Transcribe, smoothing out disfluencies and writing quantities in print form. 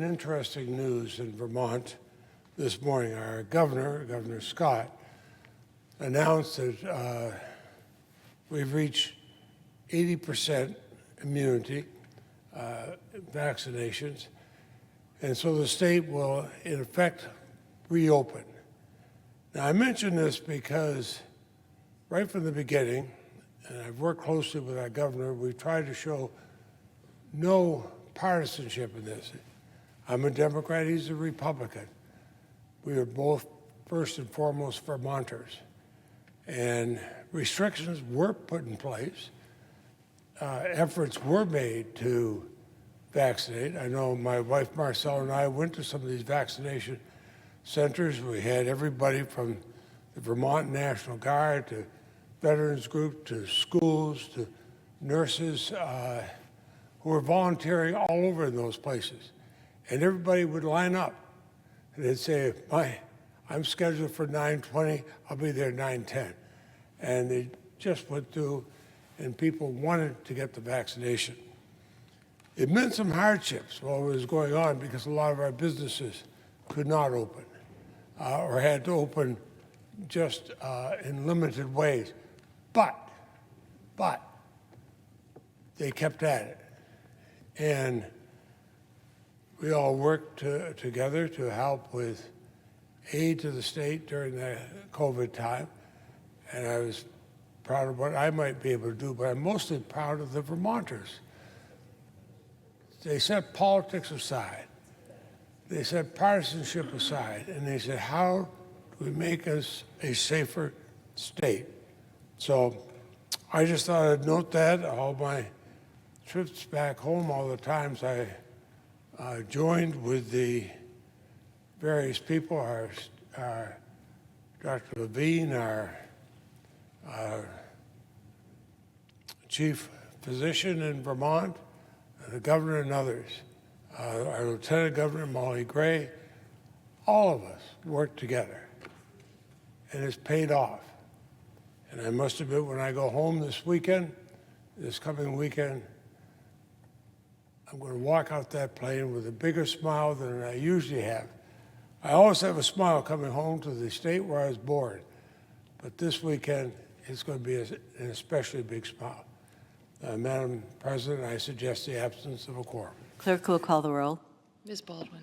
Interesting news in Vermont this morning. Our Governor Scott, announced that we've reached 80% immunity vaccinations, and so the state will, in effect, reopen. Now, I mention this because right from the beginning, and I've worked closely with our governor, we've tried to show no partisanship in this. I'm a Democrat, he's a Republican. We are both, first and foremost, Vermonters. And restrictions were put in place. Efforts were made to vaccinate. I know my wife Marcella and I went to some of these vaccination centers. We had everybody from the Vermont National Guard to veterans group to schools to nurses who were volunteering all over in those places. And everybody would line up. And they'd say, I'm scheduled for 9:20, I'll be there 9:10. And they just went through, and people wanted to get the vaccination. It meant some hardships while it was going on because a lot of our businesses could not open or had to open just in limited ways. But they kept at it. And we all worked together to help with aid to the state during the COVID time. And I was proud of what I might be able to do, but I'm mostly proud of the Vermonters. They set politics aside. They set partisanship aside. And they said, how do we make us a safer state? So I just thought I'd note that. All my trips back home, all the times I joined with the various people, our Dr. Leahy, our chief physician in Vermont, the governor and others, our lieutenant governor, Molly Gray, all of us worked together, and it's paid off. And I must admit, when I go home this coming weekend, I'm going to walk out that plane with a bigger smile than I usually have. I always have a smile coming home to the state where I was born, but this weekend it's going to be an especially big smile. Madam President, I suggest the absence of a quorum. Clerk will call the roll. Ms. Baldwin.